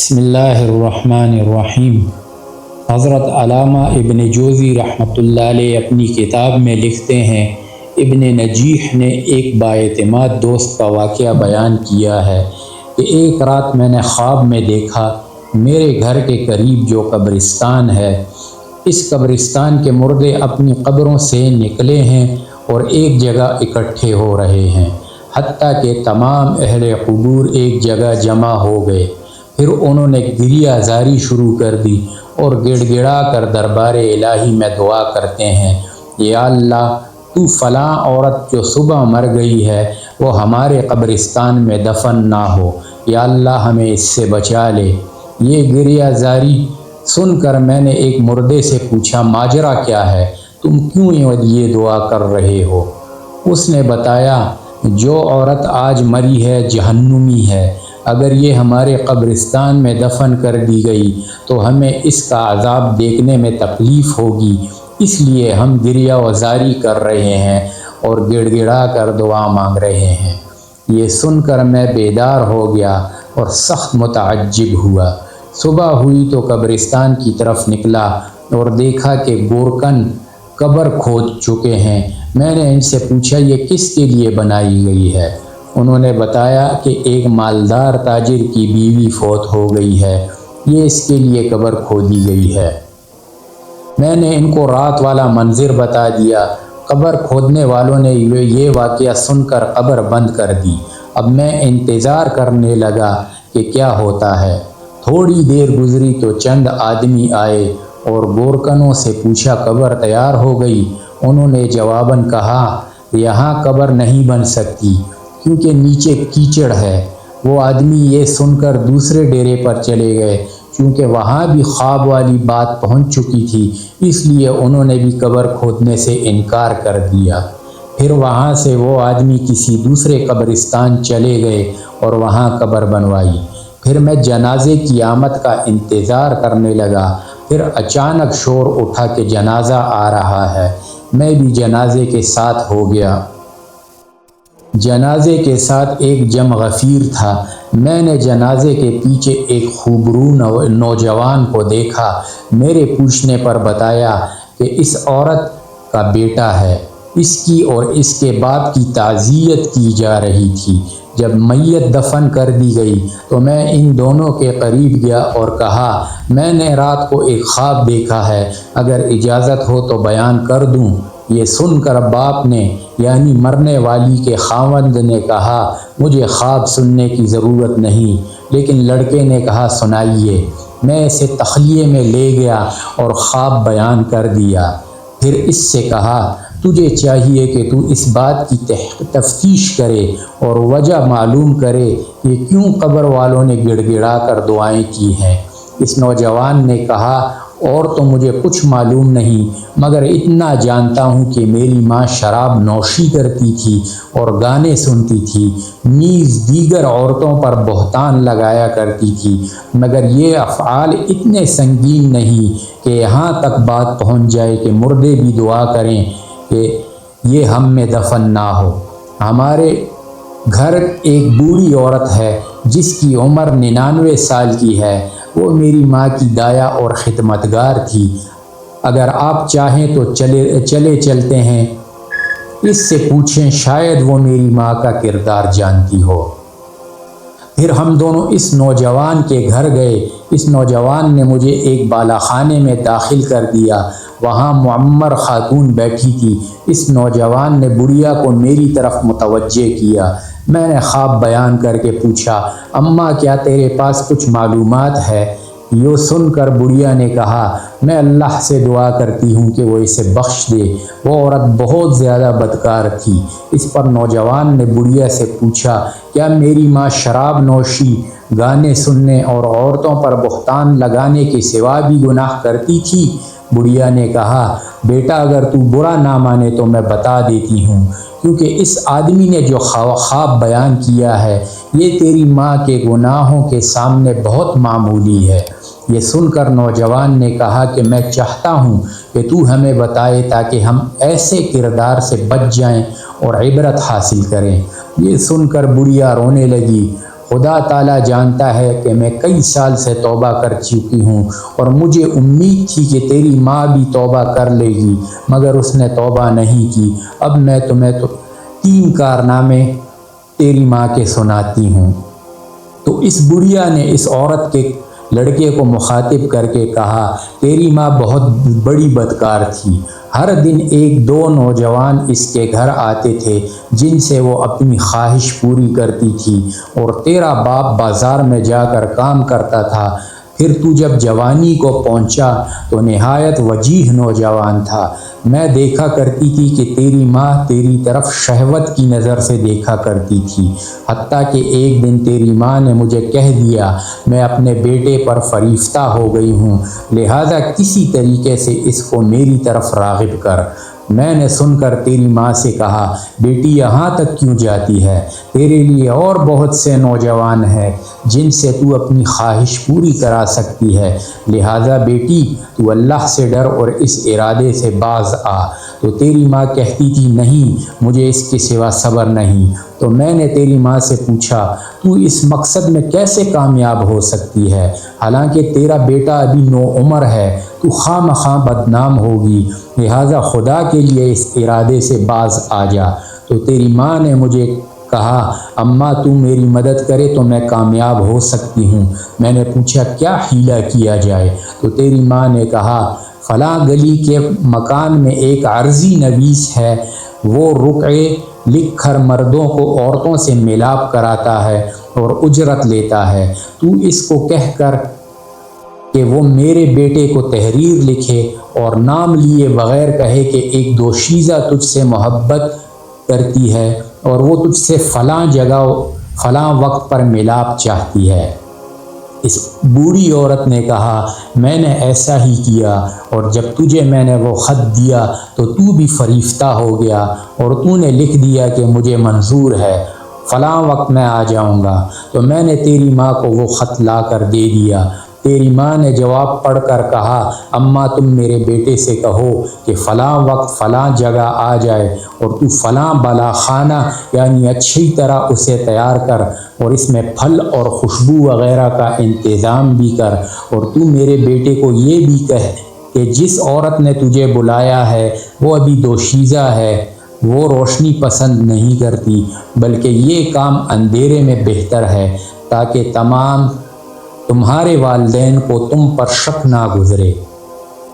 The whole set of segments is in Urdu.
بسم اللہ الرحمن الرحیم۔ حضرت علامہ ابن جوزی رحمۃ اللہ علیہ اپنی کتاب میں لکھتے ہیں، ابن نجیح نے ایک بااعتماد دوست کا واقعہ بیان کیا ہے کہ ایک رات میں نے خواب میں دیکھا میرے گھر کے قریب جو قبرستان ہے، اس قبرستان کے مردے اپنی قبروں سے نکلے ہیں اور ایک جگہ اکٹھے ہو رہے ہیں، حتیٰ کہ تمام اہل قبور ایک جگہ جمع ہو گئے۔ پھر انہوں نے گریہ زاری شروع کر دی اور گڑ گڑا کر دربار الہی میں دعا کرتے ہیں، یا اللہ تو فلاں عورت جو صبح مر گئی ہے وہ ہمارے قبرستان میں دفن نہ ہو، یا اللہ ہمیں اس سے بچا لے۔ یہ گریہ زاری سن کر میں نے ایک مردے سے پوچھا، ماجرا کیا ہے، تم کیوں یہ دعا کر رہے ہو؟ اس نے بتایا، جو عورت آج مری ہے جہنمی ہے، اگر یہ ہمارے قبرستان میں دفن کر دی گئی تو ہمیں اس کا عذاب دیکھنے میں تکلیف ہوگی، اس لیے ہم گریہ وزاری کر رہے ہیں اور گڑ گڑا کر دعا مانگ رہے ہیں۔ یہ سن کر میں بیدار ہو گیا اور سخت متعجب ہوا۔ صبح ہوئی تو قبرستان کی طرف نکلا اور دیکھا کہ گورکن قبر کھود چکے ہیں۔ میں نے ان سے پوچھا، یہ کس کے لیے بنائی گئی ہے؟ انہوں نے بتایا کہ ایک مالدار تاجر کی بیوی فوت ہو گئی ہے، یہ اس کے لیے قبر کھودی گئی ہے۔ میں نے ان کو رات والا منظر بتا دیا۔ قبر کھودنے والوں نے یہ واقعہ سن کر قبر بند کر دی۔ اب میں انتظار کرنے لگا کہ کیا ہوتا ہے۔ تھوڑی دیر گزری تو چند آدمی آئے اور گورکنوں سے پوچھا، قبر تیار ہو گئی؟ انہوں نے جواباً کہا، یہاں قبر نہیں بن سکتی کیونکہ نیچے کیچڑ ہے۔ وہ آدمی یہ سن کر دوسرے ڈیرے پر چلے گئے، چونکہ وہاں بھی خواب والی بات پہنچ چکی تھی، اس لیے انہوں نے بھی قبر کھودنے سے انکار کر دیا۔ پھر وہاں سے وہ آدمی کسی دوسرے قبرستان چلے گئے اور وہاں قبر بنوائی۔ پھر میں جنازے کی آمد کا انتظار کرنے لگا۔ پھر اچانک شور اٹھا کہ جنازہ آ رہا ہے۔ میں بھی جنازے کے ساتھ ہو گیا۔ جنازے کے ساتھ ایک جم غفیر تھا۔ میں نے جنازے کے پیچھے ایک خوبرو نوجوان کو دیکھا۔ میرے پوچھنے پر بتایا کہ اس عورت کا بیٹا ہے، اس کی اور اس کے باپ کی تعزیت کی جا رہی تھی۔ جب میت دفن کر دی گئی تو میں ان دونوں کے قریب گیا اور کہا، میں نے رات کو ایک خواب دیکھا ہے، اگر اجازت ہو تو بیان کر دوں؟ یہ سن کر باپ نے یعنی مرنے والی کے خاوند نے کہا، مجھے خواب سننے کی ضرورت نہیں، لیکن لڑکے نے کہا، سنائیے۔ میں اسے تخلیے میں لے گیا اور خواب بیان کر دیا۔ پھر اس سے کہا، تجھے چاہیے کہ تو اس بات کی تفتیش کرے اور وجہ معلوم کرے کہ کیوں قبر والوں نے گڑ گڑا کر دعائیں کی ہیں۔ اس نوجوان نے کہا، اور تو مجھے کچھ معلوم نہیں، مگر اتنا جانتا ہوں کہ میری ماں شراب نوشی کرتی تھی اور گانے سنتی تھی، نیز دیگر عورتوں پر بہتان لگایا کرتی تھی، مگر یہ افعال اتنے سنگین نہیں کہ یہاں تک بات پہنچ جائے کہ مردے بھی دعا کریں کہ یہ ہم میں دفن نہ ہو۔ ہمارے گھر ایک بوڑھی عورت ہے جس کی عمر 99 سال کی ہے، وہ میری ماں کی دایا اور خدمتگار تھی۔ اگر آپ چاہیں تو چلتے ہیں، اس سے پوچھیں، شاید وہ میری ماں کا کردار جانتی ہو۔ پھر ہم دونوں اس نوجوان کے گھر گئے۔ اس نوجوان نے مجھے ایک بالا خانے میں داخل کر دیا۔ وہاں معمر خاتون بیٹھی تھی۔ اس نوجوان نے بڑھیا کو میری طرف متوجہ کیا۔ میں نے خواب بیان کر کے پوچھا، اماں کیا تیرے پاس کچھ معلومات ہے؟ یہ سن کر بڑھیا نے کہا، میں اللہ سے دعا کرتی ہوں کہ وہ اسے بخش دے، وہ عورت بہت زیادہ بدکار تھی۔ اس پر نوجوان نے بڑھیا سے پوچھا، کیا میری ماں شراب نوشی، گانے سننے اور عورتوں پر بہتان لگانے کے سوا بھی گناہ کرتی تھی؟ بڑھیا نے کہا، بیٹا اگر تو برا نہ مانے تو میں بتا دیتی ہوں، کیونکہ اس آدمی نے جو خواب بیان کیا ہے یہ تیری ماں کے گناہوں کے سامنے بہت معمولی ہے۔ یہ سن کر نوجوان نے کہا کہ میں چاہتا ہوں کہ تو ہمیں بتائے تاکہ ہم ایسے کردار سے بچ جائیں اور عبرت حاصل کریں۔ یہ سن کر بڑھیا رونے لگی خدا تعالیٰ جانتا ہے کہ میں کئی سال سے توبہ کر چکی ہوں اور مجھے امید تھی کہ تیری ماں بھی توبہ کر لے گی، مگر اس نے توبہ نہیں کی۔ اب میں تمہیں 3 کارنامے تیری ماں کے سناتی ہوں۔ تو اس بڑھیا نے اس عورت کے لڑکے کو مخاطب کر کے کہا، تیری ماں بہت بڑی بدکار تھی۔ ہر دن 1-2 نوجوان اس کے گھر آتے تھے جن سے وہ اپنی خواہش پوری کرتی تھی، اور تیرا باپ بازار میں جا کر کام کرتا تھا۔ پھر تو جب جوانی کو پہنچا تو نہایت وجیح نوجوان تھا۔ میں دیکھا کرتی تھی کہ تیری ماں تیری طرف شہوت کی نظر سے دیکھا کرتی تھی، حتیٰ کہ ایک دن تیری ماں نے مجھے کہہ دیا، میں اپنے بیٹے پر فریفتہ ہو گئی ہوں، لہٰذا کسی طریقے سے اس کو میری طرف راغب کر۔ میں نے سن کر تیری ماں سے کہا، بیٹی یہاں تک کیوں جاتی ہے؟ تیرے لیے اور بہت سے نوجوان ہیں جن سے تو اپنی خواہش پوری کرا سکتی ہے، لہٰذا بیٹی تو اللہ سے ڈر اور اس ارادے سے باز آ۔ تو تیری ماں کہتی تھی، نہیں، مجھے اس کے سوا صبر نہیں۔ تو میں نے تیری ماں سے پوچھا، تو اس مقصد میں کیسے کامیاب ہو سکتی ہے؟ حالانکہ تیرا بیٹا ابھی نوعمر ہے، تو خواہ مخواہ بدنام ہوگی، لہٰذا خدا کے لیے اس ارادے سے باز آ جا۔ تو تیری ماں نے مجھے کہا، اماں تو میری مدد کرے تو میں کامیاب ہو سکتی ہوں۔ میں نے پوچھا، کیا حیلہ کیا جائے؟ تو تیری ماں نے کہا، فلاں گلی کے مکان میں ایک عرضی نویس ہے، وہ رقعے لکھ کر مردوں کو عورتوں سے ملاپ کراتا ہے اور اجرت لیتا ہے۔ تو اس کو کہہ کر کہ وہ میرے بیٹے کو تحریر لکھے اور نام لیے بغیر کہے کہ ایک دوشیزہ تجھ سے محبت کرتی ہے اور وہ تجھ سے فلاں جگہ فلاں وقت پر ملاپ چاہتی ہے۔ اس بوڑھی عورت نے کہا، میں نے ایسا ہی کیا، اور جب تجھے میں نے وہ خط دیا تو بھی فریفتہ ہو گیا اور تو نے لکھ دیا کہ مجھے منظور ہے، فلاں وقت میں آ جاؤں گا۔ تو میں نے تیری ماں کو وہ خط لا کر دے دیا۔ تیری ماں نے جواب پڑھ کر کہا، اماں تم میرے بیٹے سے کہو کہ فلاں وقت فلاں جگہ آ جائے، اور تو فلاں بالاخانہ یعنی اچھی طرح اسے تیار کر اور اس میں پھل اور خوشبو وغیرہ کا انتظام بھی کر، اور تو میرے بیٹے کو یہ بھی کہہ کہ جس عورت نے تجھے بلایا ہے وہ ابھی دوشیزہ ہے، وہ روشنی پسند نہیں کرتی، بلکہ یہ کام اندھیرے میں بہتر ہے، تاکہ تمہارے والدین کو تم پر شک نہ گزرے۔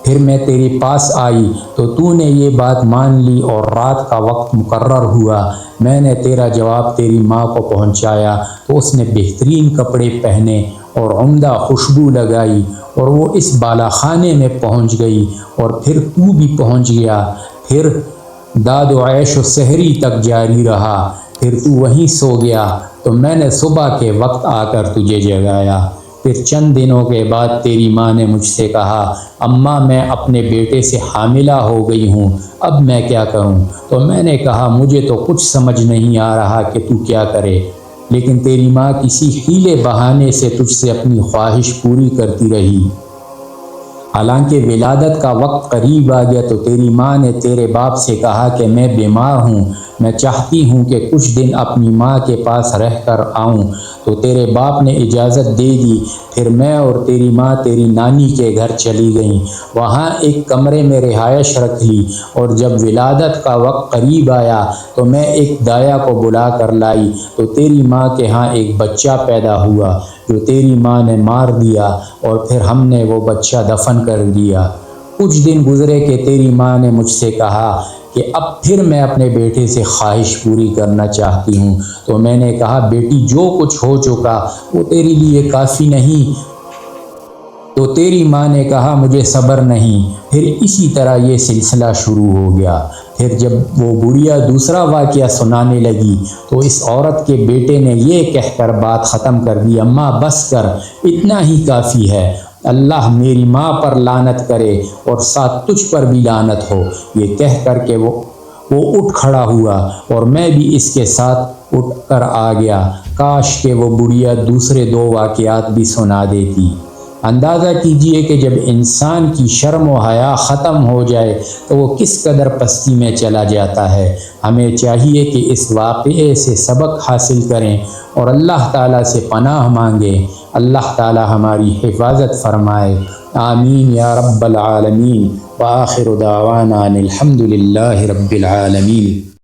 پھر میں تیرے پاس آئی تو نے یہ بات مان لی اور رات کا وقت مقرر ہوا۔ میں نے تیرا جواب تیری ماں کو پہنچایا تو اس نے بہترین کپڑے پہنے اور عمدہ خوشبو لگائی، اور وہ اس بالاخانے میں پہنچ گئی، اور پھر تو بھی پہنچ گیا۔ پھر داد و عیش و سحری تک جاری رہا، پھر تو وہیں سو گیا، تو میں نے صبح کے وقت آ کر تجھے جگایا۔ پھر چند دنوں کے بعد تیری ماں نے مجھ سے کہا، اماں میں اپنے بیٹے سے حاملہ ہو گئی ہوں، اب میں کیا کروں؟ تو میں نے کہا، مجھے تو کچھ سمجھ نہیں آ رہا کہ تو کیا کرے، لیکن تیری ماں کسی حیلے بہانے سے تجھ سے اپنی خواہش پوری کرتی رہی۔ حالانکہ ولادت کا وقت قریب آ گیا تو تیری ماں نے تیرے باپ سے کہا کہ میں بیمار ہوں، میں چاہتی ہوں کہ کچھ دن اپنی ماں کے پاس رہ کر آؤں۔ تو تیرے باپ نے اجازت دے دی۔ پھر میں اور تیری ماں تیری نانی کے گھر چلی گئیں، وہاں ایک کمرے میں رہائش رکھ لی، اور جب ولادت کا وقت قریب آیا تو میں ایک دایا کو بلا کر لائی، تو تیری ماں کے ہاں ایک بچہ پیدا ہوا جو تیری ماں نے مار دیا، اور پھر ہم نے وہ بچہ دفن کر دیا۔ کچھ دن گزرے کہ تیری ماں نے مجھ سے کہا کہ اب پھر میں اپنے بیٹے سے خواہش پوری کرنا چاہتی ہوں۔ تو میں نے کہا، بیٹی جو کچھ ہو چکا وہ تیرے لیے کافی نہیں؟ تو تیری ماں نے کہا، مجھے صبر نہیں۔ پھر اسی طرح یہ سلسلہ شروع ہو گیا۔ پھر جب وہ بڑھیا دوسرا واقعہ سنانے لگی تو اس عورت کے بیٹے نے یہ کہہ کر بات ختم کر دی، اماں بس کر، اتنا ہی کافی ہے، اللہ میری ماں پر لعنت کرے اور ساتھ تجھ پر بھی لعنت ہو۔ یہ کہہ کر کہ وہ اٹھ کھڑا ہوا اور میں بھی اس کے ساتھ اٹھ کر آ گیا۔ کاش کہ وہ بڑھیا دوسرے 2 واقعات بھی سنا دیتی۔ اندازہ کیجئے کہ جب انسان کی شرم و حیا ختم ہو جائے تو وہ کس قدر پستی میں چلا جاتا ہے۔ ہمیں چاہیے کہ اس واقعے سے سبق حاصل کریں اور اللہ تعالیٰ سے پناہ مانگیں۔ اللہ تعالیٰ ہماری حفاظت فرمائے، آمین یا رب العالمین۔ وآخر دعوانا الحمد للہ رب العالمین۔